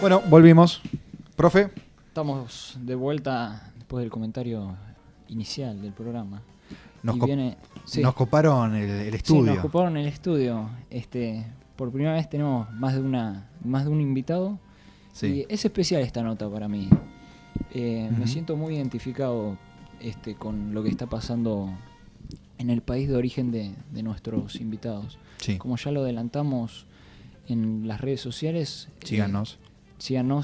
Bueno, volvimos. Profe. Estamos de vuelta después del comentario inicial del programa. Nos Coparon coparon el estudio. Sí, nos coparon el estudio. Por primera vez tenemos más de un invitado. Sí. Y es especial esta nota para mí. Me siento muy identificado con lo que está pasando en el país de origen de nuestros invitados. Sí. Como ya lo adelantamos en las redes sociales, síganos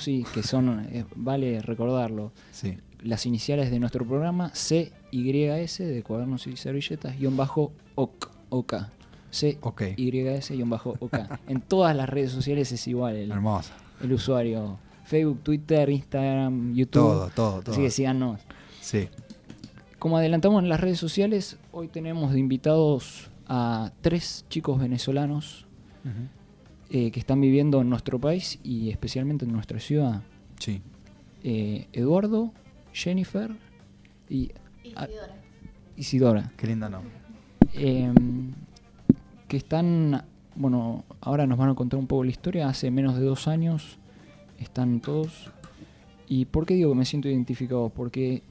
y que son, vale recordarlo, sí. Las iniciales de nuestro programa, CYS de Cuadernos y Servilletas, _OK. CYS_OK. En todas las redes sociales es igual el usuario. Facebook, Twitter, Instagram, YouTube. Todo. Así que síganos. Sí. Como adelantamos en las redes sociales, hoy tenemos de invitados a 3 chicos venezolanos que están viviendo en nuestro país y especialmente en nuestra ciudad. Sí. Eduardo, Jennifer y Isidora. Qué linda nombre. Que están, bueno, ahora nos van a contar un poco la historia. Hace menos de 2 años están todos. ¿Y por qué digo que me siento identificado? Porque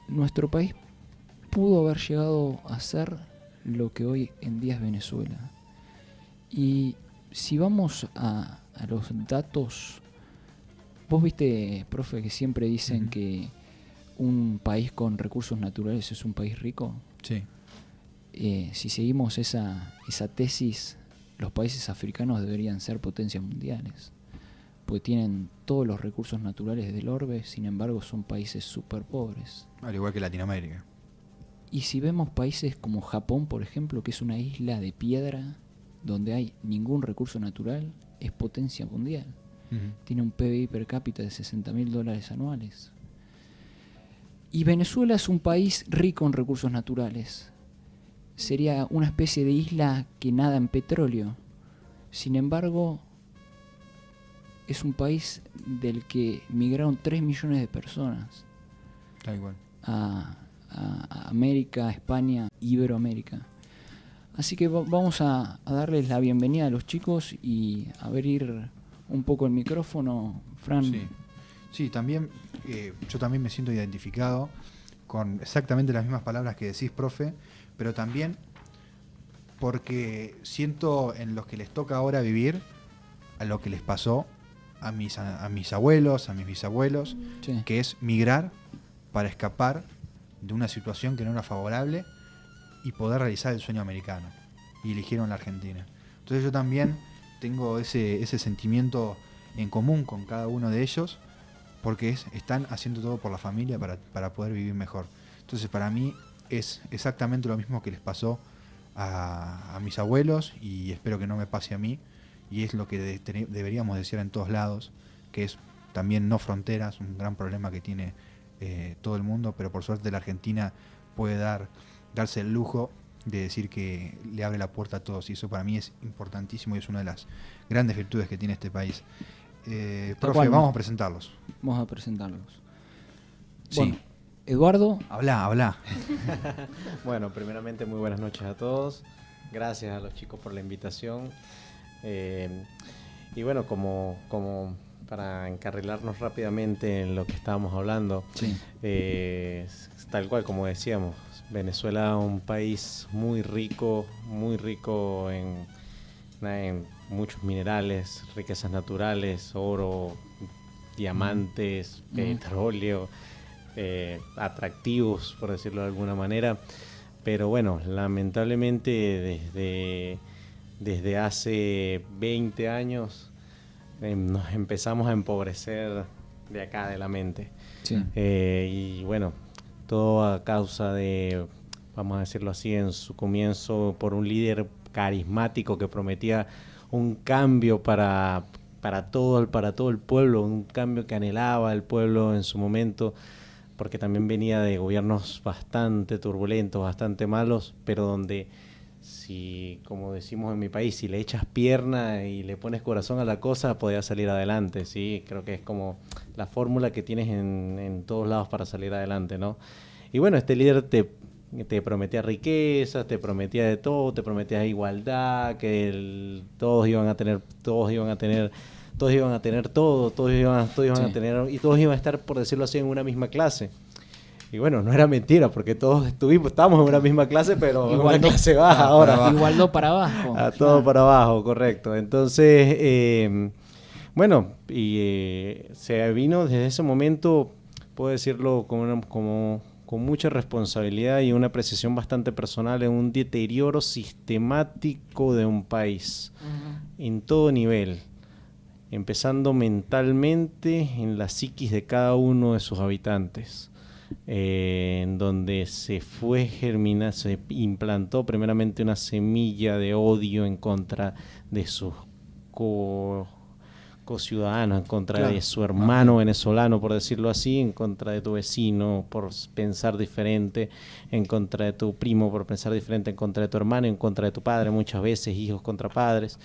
nuestro país pudo haber llegado a ser lo que hoy en día es Venezuela. Y si vamos a los datos, vos viste, profe, que siempre dicen que un país con recursos naturales es un país rico. Sí. Si seguimos esa tesis, los países africanos deberían ser potencias mundiales, porque tienen todos los recursos naturales del orbe, sin embargo son países súper pobres. Al igual que Latinoamérica. Y si vemos países como Japón, por ejemplo, que es una isla de piedra donde hay ningún recurso natural, es potencia mundial. Tiene un PBI per cápita de $60.000 anuales. Y Venezuela es un país rico en recursos naturales. Sería una especie de isla que nada en petróleo. Sin embargo, es un país del que migraron 3 millones de personas. Tal cual. A América, a España, Iberoamérica. Así que vamos a darles la bienvenida a los chicos y abrir un poco el micrófono. Fran. Sí, también yo también me siento identificado con exactamente las mismas palabras que decís, profe, pero también porque siento en los que les toca ahora vivir a lo que les pasó a mis abuelos, a mis bisabuelos, que es migrar para escapar de una situación que no era favorable y poder realizar el sueño americano, y eligieron la Argentina. Entonces yo también tengo ese sentimiento en común con cada uno de ellos, porque están haciendo todo por la familia para poder vivir mejor. Entonces para mí es exactamente lo mismo que les pasó a mis abuelos, y espero que no me pase a mí, y es lo que deberíamos decir en todos lados, que es también no fronteras, un gran problema que tiene todo el mundo, pero por suerte la Argentina puede darse el lujo de decir que le abre la puerta a todos, y eso para mí es importantísimo y es una de las grandes virtudes que tiene este país. Profe, vamos a presentarlos. Vamos a presentarlos. Sí. Bueno, Eduardo. Habla. Bueno, primeramente muy buenas noches a todos. Gracias a los chicos por la invitación. Y bueno, como para encarrilarnos rápidamente en lo que estábamos hablando, tal cual como decíamos, Venezuela es un país muy rico en muchos minerales, riquezas naturales, oro, diamantes, petróleo, atractivos, por decirlo de alguna manera. Pero bueno, lamentablemente desde hace 20 años nos empezamos a empobrecer de acá de la mente. Y bueno, todo a causa de, vamos a decirlo así, en su comienzo por un líder carismático que prometía un cambio para todo el pueblo, un cambio que anhelaba el pueblo en su momento, porque también venía de gobiernos bastante turbulentos, bastante malos, pero donde, si, como decimos en mi país, si le echas pierna y le pones corazón a la cosa, podías salir adelante, ¿sí? Creo que es como la fórmula que tienes en todos lados para salir adelante, ¿no? Y bueno, este líder te prometía riquezas, te prometía de todo, te prometía igualdad, que todos iban a tener todos iban a tener todo, todos iban a tener, y todos iban a estar, por decirlo así, en una misma clase. Y bueno, no era mentira, porque todos estábamos en una misma clase, pero en una clase baja ahora. Igualdad para abajo. A todo para abajo, correcto. Entonces, bueno, y se vino desde ese momento, puedo decirlo con mucha responsabilidad y una precisión bastante personal, en un deterioro sistemático de un país, en todo nivel, empezando mentalmente en la psiquis de cada uno de sus habitantes. En donde se implantó primeramente una semilla de odio en contra de sus co-ciudadanos, en contra de su hermano venezolano, por decirlo así, en contra de tu vecino por pensar diferente, en contra de tu primo por pensar diferente, en contra de tu hermano, en contra de tu padre, muchas veces hijos contra padres.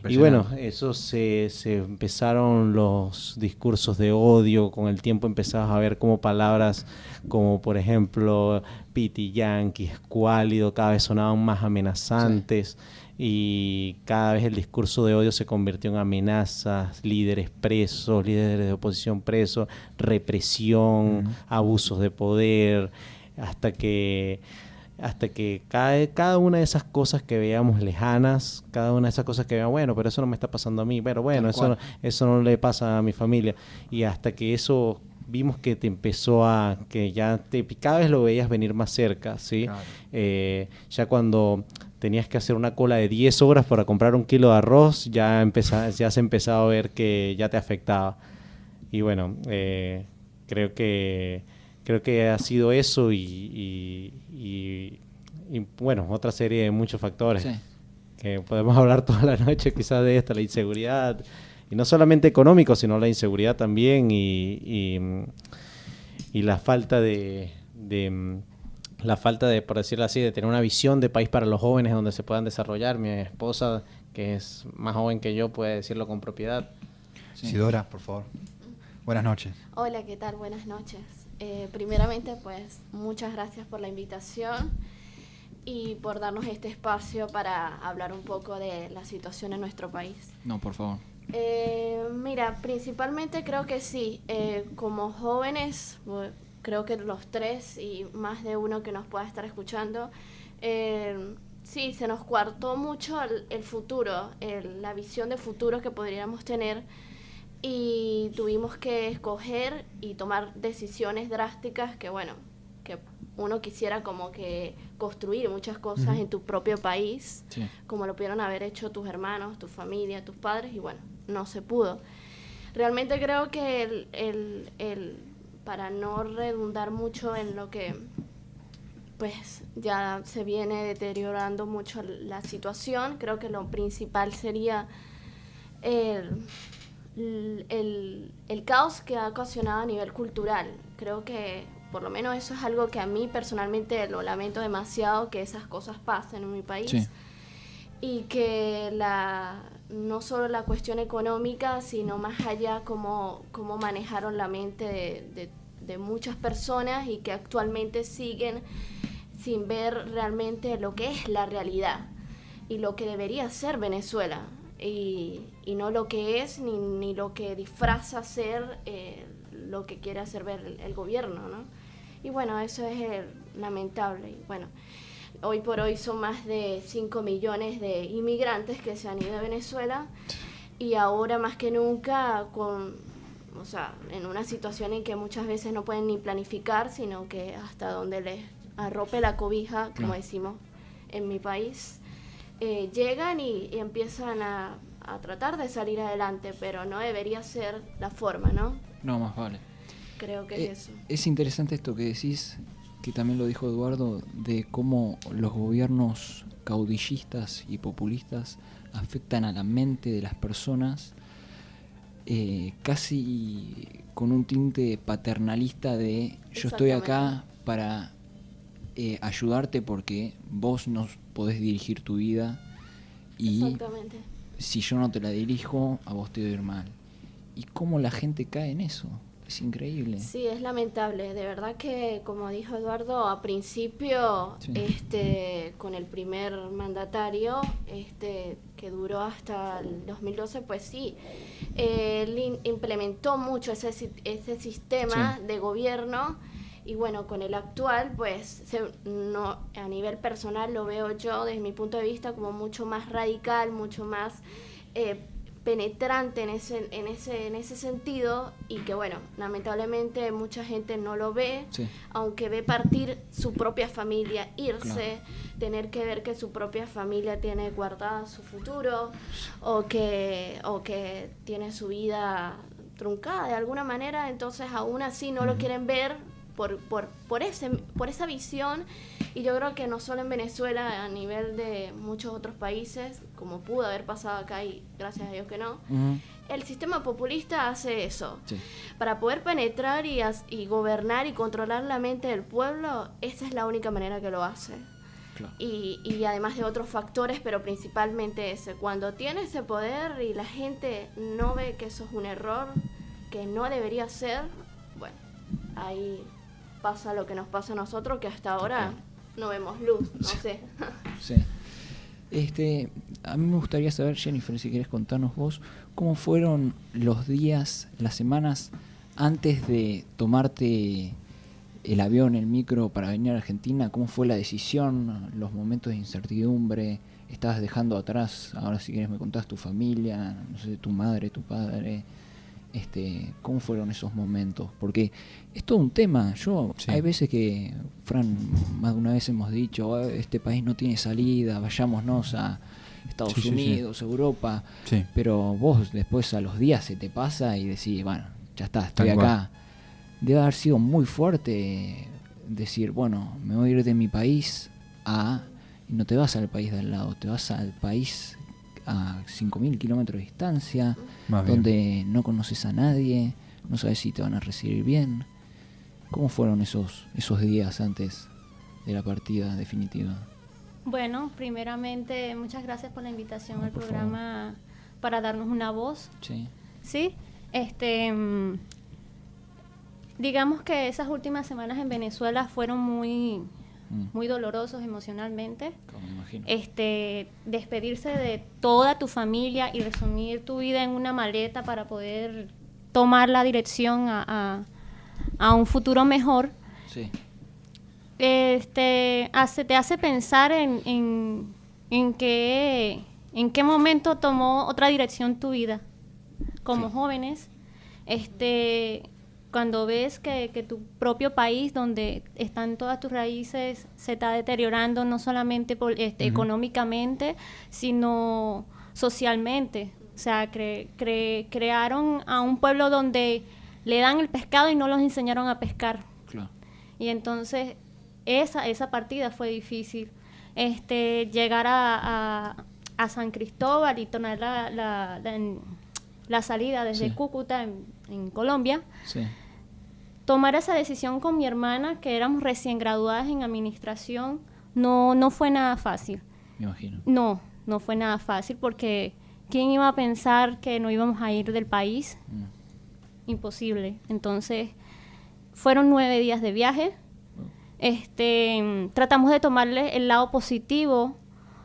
Y bueno, eso se empezaron los discursos de odio. Con el tiempo empezabas a ver como palabras como, por ejemplo, piti yanqui, escuálido, cada vez sonaban más amenazantes. Y cada vez el discurso de odio se convirtió en amenazas, líderes presos, líderes de oposición presos, represión, abusos de poder, hasta que cada una de esas cosas que veíamos lejanas, cada una de esas cosas que veíamos, bueno, pero eso no me está pasando a mí, pero bueno, eso no le pasa a mi familia. Y hasta que eso vimos que te empezó que ya cada vez lo veías venir más cerca, ¿sí? Claro. Ya cuando tenías que hacer una cola de 10 horas para comprar 1 kilo de arroz, ya se empezaba a ver que ya te afectaba. Y bueno, creo que ha sido eso y bueno, otra serie de muchos factores que podemos hablar toda la noche quizás de esto, la inseguridad, y no solamente económico, sino la inseguridad también y la falta de, por decirlo así, de tener una visión de país para los jóvenes donde se puedan desarrollar. Mi esposa, que es más joven que yo, puede decirlo con propiedad. Isidora, por favor. Buenas noches. Hola, ¿qué tal? Buenas noches. Primeramente, pues, muchas gracias por la invitación y por darnos este espacio para hablar un poco de la situación en nuestro país. No, por favor. Mira, principalmente creo que sí, como jóvenes, creo que los tres y más de uno que nos pueda estar escuchando, sí, se nos coartó mucho el futuro, la visión de futuro que podríamos tener. Y tuvimos que escoger y tomar decisiones drásticas que, bueno, que uno quisiera como que construir muchas cosas en tu propio país, como lo pudieron haber hecho tus hermanos, tu familia, tus padres, y bueno, no se pudo. Realmente creo que para no redundar mucho en lo que pues ya se viene deteriorando mucho la situación, creo que lo principal sería el caos que ha ocasionado a nivel cultural. Creo que por lo menos eso es algo que a mí personalmente lo lamento demasiado, que esas cosas pasen en mi país. Y que no solo la cuestión económica, sino más allá cómo manejaron la mente de muchas personas y que actualmente siguen sin ver realmente lo que es la realidad y lo que debería ser Venezuela. Y no lo que es ni lo que disfraza ser lo que quiere hacer ver el gobierno, ¿no? Y bueno, eso es lamentable. Y bueno, hoy por hoy son más de 5 millones de inmigrantes que se han ido de Venezuela y ahora más que nunca en una situación en que muchas veces no pueden ni planificar, sino que hasta donde les arrope la cobija, como decimos en mi país, llegan y empiezan a tratar de salir adelante, pero no debería ser la forma, ¿no? No, más vale. Creo que es eso. Es interesante esto que decís, que también lo dijo Eduardo, de cómo los gobiernos caudillistas y populistas afectan a la mente de las personas, casi con un tinte paternalista de yo estoy acá para ayudarte porque vos no podés dirigir tu vida y si yo no te la dirijo, a vos te va a ir mal. Y cómo la gente cae en eso. Es increíble. Sí, es lamentable. De verdad que, como dijo Eduardo, a principio, con el primer mandatario, que duró hasta el 2012, pues sí, él implementó mucho ese sistema de gobierno. Y bueno, con el actual, pues no, a nivel personal lo veo yo desde mi punto de vista como mucho más radical, mucho más penetrante en ese sentido, y que bueno, lamentablemente mucha gente no lo ve, aunque ve partir su propia familia, irse, tener que ver que su propia familia tiene guardada su futuro, o que tiene su vida truncada de alguna manera, entonces aún así no lo quieren ver por esa visión. Y yo creo que no solo en Venezuela, a nivel de muchos otros países, como pudo haber pasado acá, y gracias a Dios que no, el sistema populista hace eso. Para poder penetrar y gobernar y controlar la mente del pueblo, esa es la única manera que lo hace. Y además de otros factores, pero principalmente ese. Cuando tiene ese poder y la gente no ve que eso es un error, que no debería ser, bueno, ahí pasa lo que nos pasa a nosotros, que hasta ahora no vemos luz, no sé. A mí me gustaría saber, Jennifer, si querés contarnos vos, ¿cómo fueron los días, las semanas antes de tomarte el avión, el micro para venir a Argentina? ¿Cómo fue la decisión, los momentos de incertidumbre? ¿Estabas dejando atrás, ahora si querés me contás, tu familia, no sé, tu madre, tu padre? ¿Cómo fueron esos momentos? Porque es todo un tema. Hay veces que, Fran, más de una vez hemos dicho, este país no tiene salida, vayámonos a Estados Unidos, Europa, pero vos después a los días se te pasa y decís, bueno, ya está, estoy acá. Debe haber sido muy fuerte decir, bueno, me voy a ir de mi país y no te vas al país de al lado, te vas al país a 5.000 kilómetros de distancia, donde no conoces a nadie, no sabes si te van a recibir bien. ¿Cómo fueron esos días antes de la partida definitiva? Bueno, primeramente, muchas gracias por la invitación al programa para darnos una voz. Sí. Digamos que esas últimas semanas en Venezuela fueron muy dolorosos emocionalmente. Como me imagino. Despedirse de toda tu familia y resumir tu vida en una maleta para poder tomar la dirección a un futuro mejor. Te hace pensar en qué momento tomó otra dirección tu vida. Como jóvenes, cuando ves que tu propio país, donde están todas tus raíces, se está deteriorando, no solamente económicamente, sino socialmente. O sea, crearon a un pueblo donde le dan el pescado y no los enseñaron a pescar. Y entonces esa partida fue difícil. Llegar a San Cristóbal y tomar la salida desde Cúcuta en Colombia. Tomar esa decisión con mi hermana, que éramos recién graduadas en administración, no fue nada fácil. Me imagino. No fue nada fácil, porque ¿quién iba a pensar que no íbamos a ir del país? Imposible. Entonces, fueron 9 días de viaje. Tratamos de tomarle el lado positivo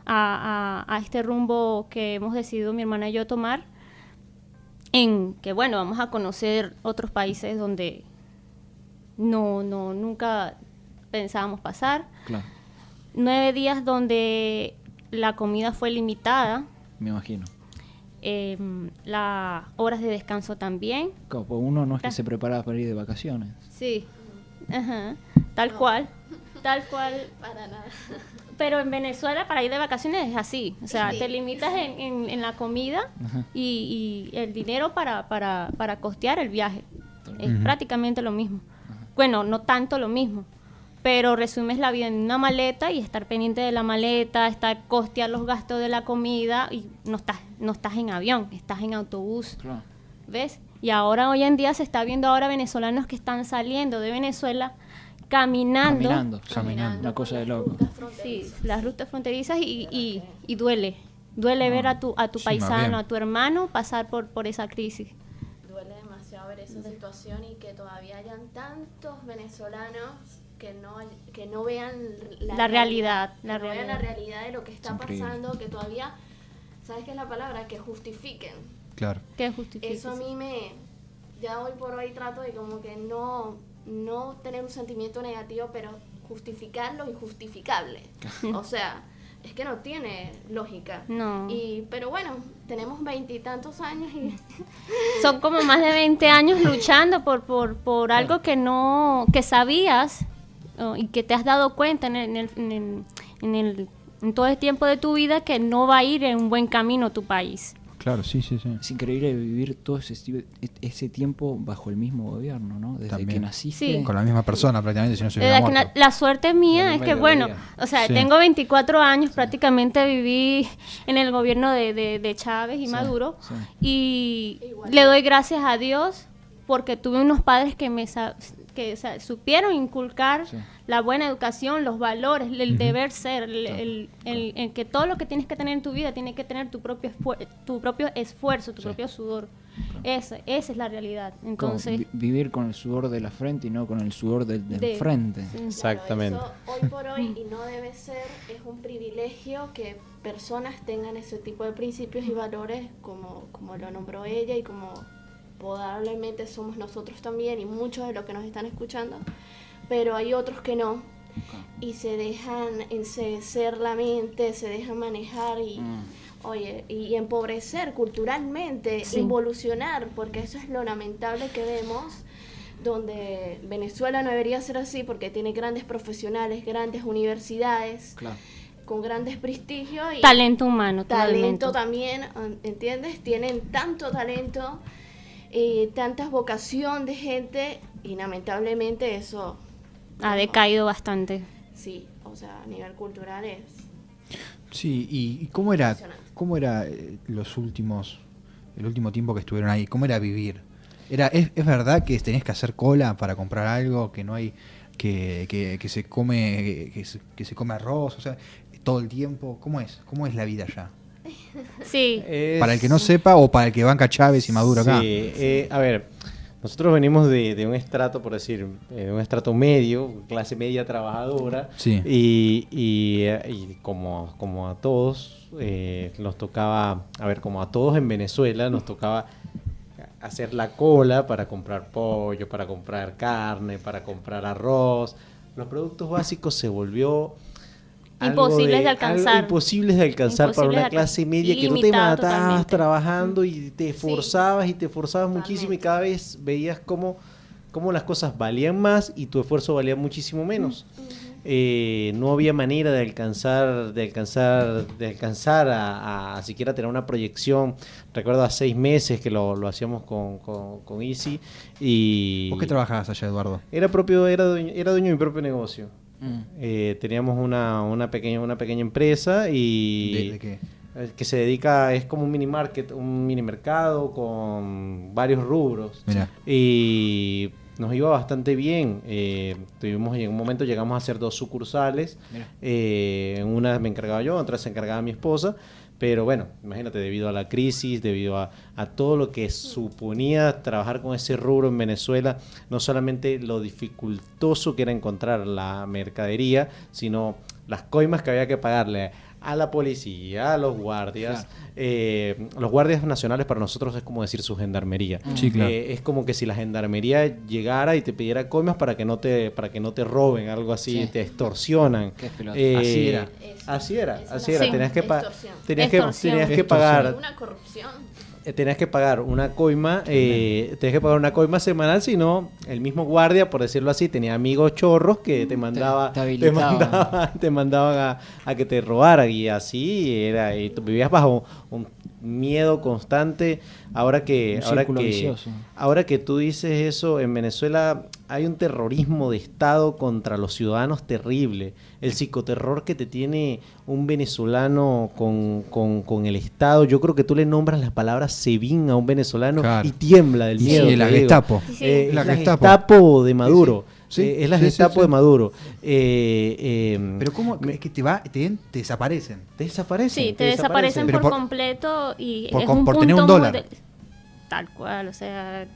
a este rumbo que hemos decidido mi hermana y yo tomar, en que, bueno, vamos a conocer otros países donde nunca pensábamos pasar. 9 días donde la comida fue limitada. Me imagino. Las horas de descanso también. Pues uno no es que se prepara para ir de vacaciones. Sí, tal cual. Para nada. Pero en Venezuela para ir de vacaciones es así. O sea, te limitas en la comida y el dinero para costear el viaje. Es prácticamente lo mismo. Bueno, no tanto lo mismo, pero resumes la vida en una maleta y estar pendiente de la maleta, costear los gastos de la comida, y no estás en avión, estás en autobús. ¿Ves? Y hoy en día se está viendo venezolanos que están saliendo de Venezuela caminando. Una cosa de loco. Sí, las rutas fronterizas, y duele ver a tu paisano, a tu hermano pasar por esa crisis. duele demasiado ver esa situación y que todavía hayan tantos venezolanos que no vean la realidad. No vean la realidad de lo que está pasando, que todavía, ¿sabes qué es la palabra? Que justifiquen. Claro. Que justifiquen. Eso a mí ya hoy por hoy trato de como que no tener un sentimiento negativo, pero justificar lo injustificable. O sea, es que no tiene lógica. No. Pero bueno, tenemos 20 y tantos años y son como más de 20 años luchando por algo que sabías y que te has dado cuenta en todo el tiempo de tu vida que no va a ir en un buen camino tu país. Claro, sí. Es increíble vivir todo ese tiempo bajo el mismo gobierno, ¿no? Desde También. que naciste. Sí. Con la misma persona prácticamente, si no se hubiera muerto. La suerte mía La es misma que, bueno, ideología. o sea, Sí. tengo 24 años, prácticamente viví en el gobierno de Chávez y Sí, Maduro, sí. y Igual. le doy gracias a Dios porque tuve unos padres que supieron inculcar Sí. la buena educación, los valores, el deber ser, el que todo lo que tienes que tener en tu vida tiene que tener tu propio esfuerzo, tu Sí. propio sudor. Esa es la realidad. Como Entonces, vivir con el sudor de la frente y no con el sudor del frente. sí. Exactamente. Claro, eso hoy por hoy, y no debe ser, es un privilegio que personas tengan ese tipo de principios y valores como lo nombró ella y como probablemente somos nosotros también y muchos de los que nos están escuchando, pero hay otros que no y se dejan encecer la mente, se dejan manejar y oye, y empobrecer culturalmente, Sí. involucionar, porque eso es lo lamentable que vemos, donde Venezuela no debería ser así porque tiene grandes profesionales, grandes universidades, Claro. con grandes prestigios y talento humano, talento totalmente. también, ¿entiendes? Tienen tanto talento, tanta vocación de gente y lamentablemente eso Ha decaído bastante. sí, o sea, a nivel cultural es Sí, ¿y cómo era el último tiempo que estuvieron ahí? ¿Cómo era vivir? ¿Es verdad que tenés que hacer cola para comprar algo, que no hay que se come arroz, o sea, todo el tiempo? ¿Cómo es la vida allá? Sí, Para el que no sepa o para el que banca Chávez y Maduro acá. Sí, a ver, nosotros venimos de un estrato, por decir, un estrato medio, clase media trabajadora, Sí. y como a todos, nos tocaba, a ver, como a todos en Venezuela, nos tocaba hacer la cola para comprar pollo, para comprar carne, para comprar arroz. Los productos básicos se volvió Imposibles de alcanzar. Imposibles de alcanzar para Imposibles una de clase media que tú te Ilimitado matabas totalmente. trabajando y te Sí. esforzabas y te esforzabas Totalmente. muchísimo y cada vez veías cómo las cosas valían más y tu esfuerzo valía muchísimo menos. No había manera de alcanzar a siquiera tener una proyección. Recuerdo a 6 meses que lo hacíamos con Easy y ¿Vos qué trabajabas allá, Eduardo? era dueño de mi propio negocio. Teníamos una pequeña empresa y ¿De qué? que se dedica, es como un mini market, un mini mercado con varios rubros. Mirá. Y nos iba bastante bien. En un momento llegamos a hacer 2 sucursales. Mira. En una me encargaba yo, en otra se encargaba mi esposa. Pero bueno, imagínate, debido a la crisis, debido a todo lo que suponía trabajar con ese rubro en Venezuela, no solamente lo dificultoso que era encontrar la mercadería, sino las coimas que había que pagarle a la policía, a los guardias. Los guardias nacionales para nosotros es como decir su gendarmería. Sí, claro. Es como que si la gendarmería llegara y te pidiera coimas para que no te roben, algo así, Sí. te extorsionan. Qué pelota. Así era. Así era. Sí. Tenías que Extorsión. tenías Extorsión. que pagar una corrupción. tenías que pagar una coima, semanal, si no, el mismo guardia, por decirlo así, tenía amigos chorros que te mandaban a que te robaran, y así era, y tú vivías bajo un miedo constante. Ahora que Vicioso. tú dices eso, en Venezuela hay un terrorismo de Estado contra los ciudadanos terrible. El psicoterror que te tiene un venezolano con el Estado. Yo creo que tú le nombras las palabras SEBIN a un venezolano, Claro. y tiembla del miedo. Sí, la te digo. Gestapo. Sí. Es La la Gestapo. Gestapo de Maduro. Sí, sí. Es la Sí, Gestapo sí. de Maduro. Pero ¿cómo? Es que te desaparecen. Te desaparecen. Sí, te desaparecen Pero por por- completo y por es com- un por punto tener un muy dólar. tal cual, o sea,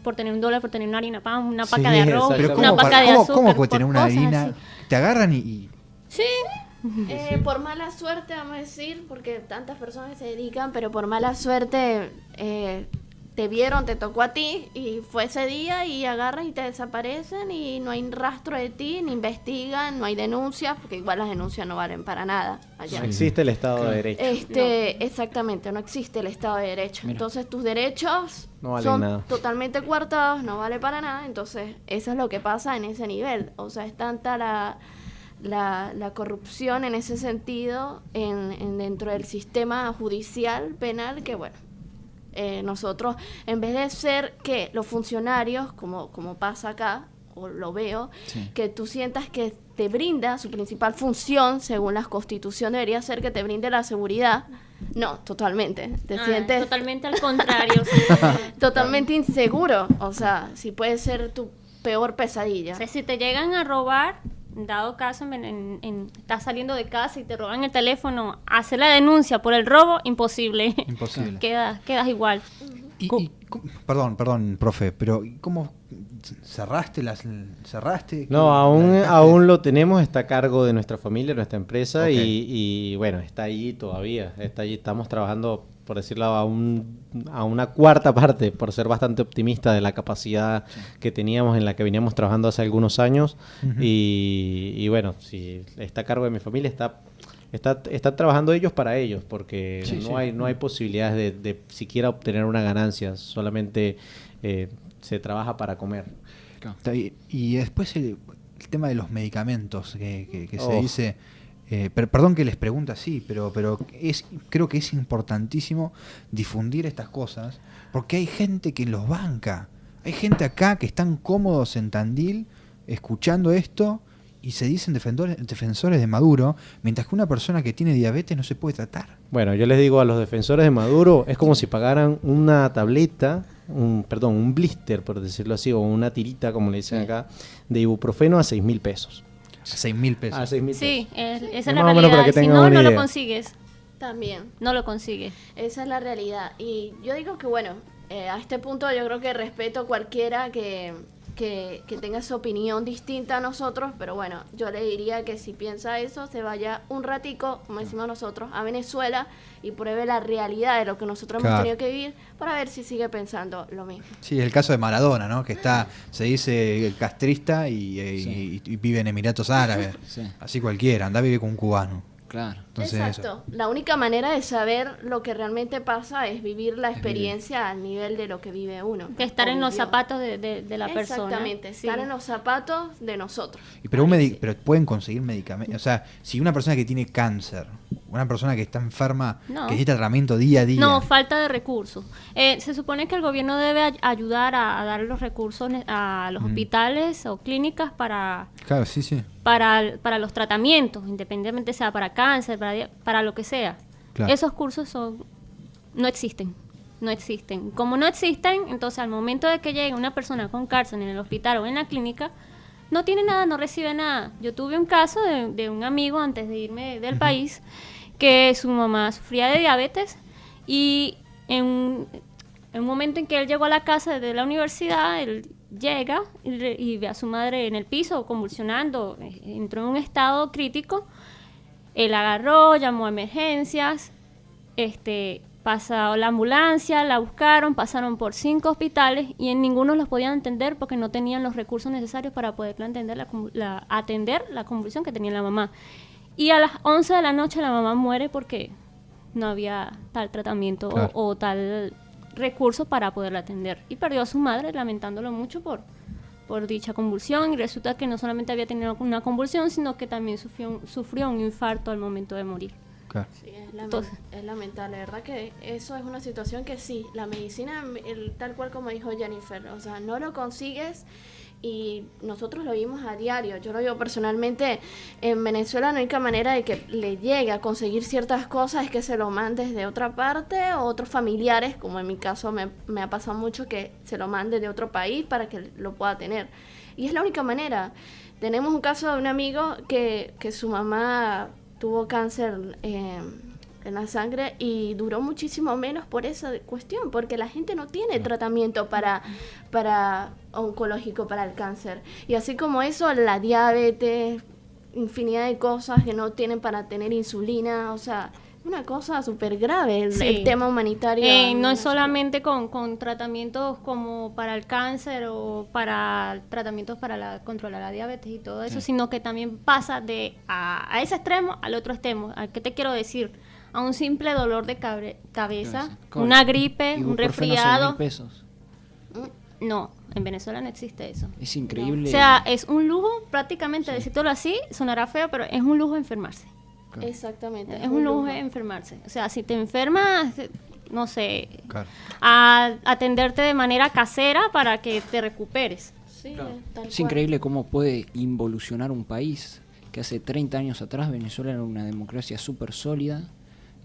por tener $1, por tener una harina pan, una Sí, paca de arroz, exactamente. una paca de azúcar. ¿Cómo puede tener por una cosas harina? así. Te agarran y Sí. Por mala suerte, vamos a decir, porque tantas personas se dedican, pero por mala suerte te vieron, te tocó a ti y fue ese día y agarran y te desaparecen y no hay rastro de ti, ni investigan, no hay denuncias, porque igual las denuncias no valen para nada allá. No existe el Estado de Derecho. Exactamente, no existe el Estado de Derecho. Mira. Entonces tus derechos No valen son nada. totalmente coartados, no vale para nada. Entonces eso es lo que pasa en ese nivel. O sea, es tanta la corrupción en ese sentido dentro del sistema judicial penal que bueno, nosotros en vez de ser que los funcionarios, como pasa acá, o lo veo, Sí. que tú sientas que te brinda su principal función, según la Constitución debería ser que te brinde la seguridad. No, totalmente. Te sientes Totalmente al contrario. Sí. totalmente inseguro. O sea, si puede ser tu peor pesadilla. O sea, si te llegan a robar, dado caso, estás saliendo de casa y te roban el teléfono, hacer la denuncia por el robo, imposible. imposible. Quedas igual. Perdón, profe, pero ¿cómo cerraste? No, ¿La dejaste? aún lo tenemos, está a cargo de nuestra familia, nuestra empresa, Ok. y bueno, está ahí todavía, está allí, estamos trabajando, por decirlo, a una cuarta parte, por ser bastante optimista de la capacidad que teníamos, en la que veníamos trabajando hace algunos años, Ujú. y bueno, si está a cargo de mi familia, están trabajando ellos para ellos, porque Sí, sí. no hay posibilidades de siquiera obtener una ganancia, solamente se trabaja para comer. Está bien. Y después el tema de los medicamentos que se Oh. dice, perdón que les pregunte así, pero creo que es importantísimo difundir estas cosas, porque hay gente que los banca. Hay gente acá que están cómodos en Tandil escuchando esto y se dicen defensores de Maduro, mientras que una persona que tiene diabetes no se puede tratar. Bueno, yo les digo a los defensores de Maduro, es como si pagaran una tableta, un blister, por decirlo así, o una tirita, como le dicen acá, de ibuprofeno a 6.000 pesos. 6.000 pesos. A 6.000 Sí, pesos. esa es Más la o menos para realidad. que Si tengan no, una no lo idea. consigues. También. No lo consigues. Esa es la realidad. Y yo digo que, bueno, a este punto yo creo que respeto a cualquiera que tenga su opinión distinta a nosotros, pero bueno, yo le diría que si piensa eso, se vaya un ratico, como decimos nosotros, a Venezuela y pruebe la realidad de lo que nosotros Claro. hemos tenido que vivir para ver si sigue pensando lo mismo. Sí, el caso de Maradona, ¿no? Que se dice castrista y vive en Emiratos Árabes. Sí. Así cualquiera, anda a vivir con un cubano. Claro. Entonces, Exacto. La única manera de saber lo que realmente pasa es vivir la experiencia al nivel de lo que vive uno. Que estar O en los vivió. zapatos de la persona. Exactamente, Sí. estar en los zapatos de nosotros. Pero, Ahí sí. pero pueden conseguir medicamentos. O sea, si una persona que tiene cáncer, una persona que está enferma, No. que necesita tratamiento día a día. No, falta de recursos. Se supone que el gobierno debe ayudar a dar los recursos a los hospitales o clínicas para Claro, sí, sí. para los tratamientos, independientemente sea para cáncer, para lo que sea. Claro. Esos cursos no existen. No existen. Como no existen, entonces al momento de que llegue una persona con cáncer en el hospital o en la clínica, no tiene nada, no recibe nada. Yo tuve un caso de un amigo antes de irme del país, que su mamá sufría de diabetes y en un momento en que él llegó a la casa desde la universidad, él llega y ve a su madre en el piso convulsionando, entró en un estado crítico. Él agarró, llamó a emergencias, pasó la ambulancia, la buscaron, pasaron por 5 hospitales y en ninguno los podían atender porque no tenían los recursos necesarios para poder atender la convulsión que tenía la mamá. Y a las 11 de la noche la mamá muere porque no había tal tratamiento Claro. o tal recurso para poderla atender. Y perdió a su madre, lamentándolo mucho por dicha convulsión. Y resulta que no solamente había tenido una convulsión, sino que también sufrió un infarto al momento de morir. Claro. Sí, Entonces- es lamentable, ¿verdad? Que eso es una situación que sí, la medicina, tal cual como dijo Jennifer, o sea, no lo consigues y nosotros lo vimos a diario. Yo lo vivo personalmente en Venezuela. La única manera de que le llegue a conseguir ciertas cosas es que se lo mandes de otra parte o otros familiares, como en mi caso me ha pasado mucho que se lo mande de otro país para que lo pueda tener. Y es la única manera. Tenemos un caso de un amigo que su mamá tuvo cáncer en la sangre y duró muchísimo menos por esa cuestión, porque la gente no tiene tratamiento para oncológico para el cáncer. Y así como eso, la diabetes, infinidad de cosas que no tienen para tener insulina, o sea, una cosa súper grave el tema humanitario. No es solamente con tratamientos como para el cáncer o para tratamientos para controlar la diabetes y todo eso, sino que también pasa a ese extremo al otro extremo. ¿A qué te quiero decir? A un simple dolor de cabeza, una gripe, un resfriado. $6.000. No, en Venezuela no existe eso. Es increíble. O sea, es un lujo prácticamente, decirlo así, sonará feo, pero es un lujo enfermarse. Exactamente. Es un lujo enfermarse. O sea, si te enfermas, no sé, Claro. a atenderte de manera casera para que te recuperes. Sí, tal Es cual. increíble cómo puede involucionar un país que hace 30 años atrás Venezuela era una democracia súper sólida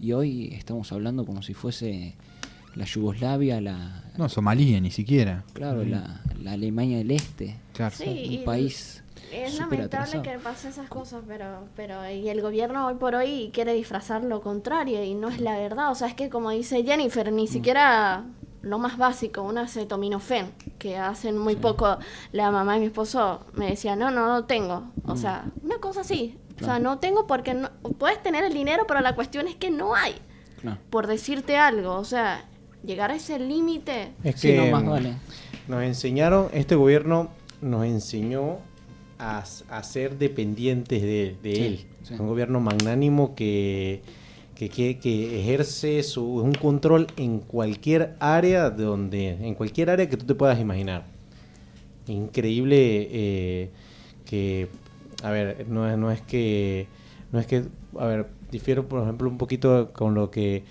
y hoy estamos hablando como si fuese la Yugoslavia, No, Somalia ni siquiera. claro, la Alemania del Este, Claro. Sí, un país es súper lamentable atrasado. que pasen esas cosas, pero y el gobierno hoy por hoy quiere disfrazar lo contrario y no es la verdad. O sea, es que como dice Jennifer, ni siquiera lo más básico, un acetaminofén, que hacen muy poco la mamá de mi esposo me decía, no tengo. O sea, una cosa así. O sea, no tengo porque no, puedes tener el dinero, pero la cuestión es que no hay. Claro. Por decirte algo, o sea, llegar a ese límite. Es Sí, que no más vale. nos enseñaron, este gobierno nos enseñó a ser dependientes de él. sí. Un gobierno magnánimo que ejerce un control en cualquier área en cualquier área que tú te puedas imaginar. Increíble que, a ver, no es que, a ver, difiero por ejemplo un poquito con lo que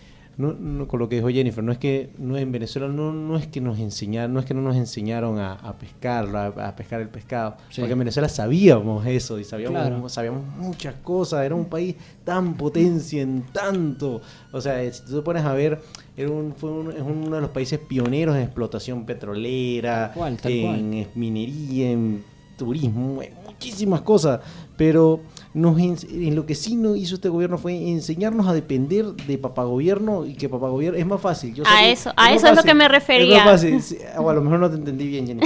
con lo que dijo Jennifer. En Venezuela no es que nos enseñaron, no es que no nos enseñaron a pescar, a pescar el pescado, Sí. porque en Venezuela sabíamos eso y sabíamos Claro. muchas cosas. Era un país tan potencia en tanto, o sea, si tú te pones a ver, es uno de los países pioneros en explotación petrolera, Tal cual. en minería, en turismo, en muchísimas cosas, pero en lo que sí no hizo este gobierno fue enseñarnos a depender de papagobierno, y que papagobierno es más fácil. Yo sé que Eso más es lo fácil, que me refería. Es más fácil, sí, o a lo mejor no te entendí bien, Jenny.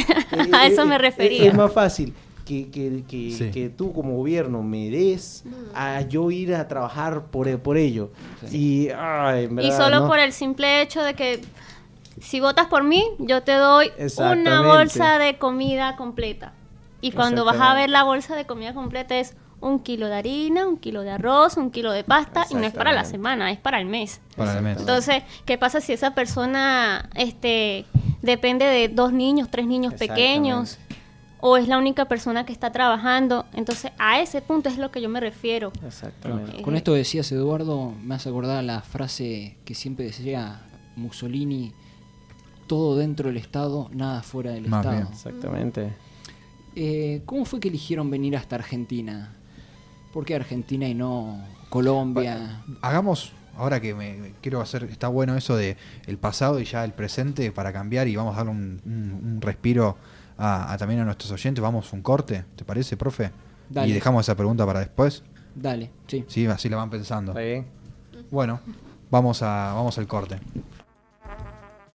A eso me refería. Es más fácil Sí. que tú como gobierno me des a yo ir a trabajar por ello. Sí. En verdad, Y solo ¿no? por el simple hecho de que si votas por mí, yo te doy una Exactamente. bolsa de comida completa. Y cuando vas a ver Exactamente. la bolsa de comida completa es 1 kilo de harina, 1 kilo de arroz, 1 kilo de pasta, y no es para la Exactamente. semana, es para el mes. Para el mes. Entonces, ¿qué pasa si esa persona depende de 2 niños, 3 niños pequeños? O es la única persona que está trabajando. Entonces, a ese punto es lo que yo me refiero. Exactamente. Con esto decías, Eduardo, me hace acordar la frase que siempre decía Mussolini: todo dentro del Estado, nada fuera del Más Estado. bien. Exactamente. ¿Cómo fue que eligieron venir hasta Argentina? ¿Por qué Argentina y no Colombia? Hagamos, ahora que me quiero hacer, está bueno eso de el pasado y ya el presente para cambiar y vamos a darle un respiro también a nuestros oyentes. Vamos un corte, ¿te parece, profe? Dale. Y dejamos esa pregunta para después. Dale, sí. Sí, así la van pensando. ¿Está bien? Bueno, vamos al corte.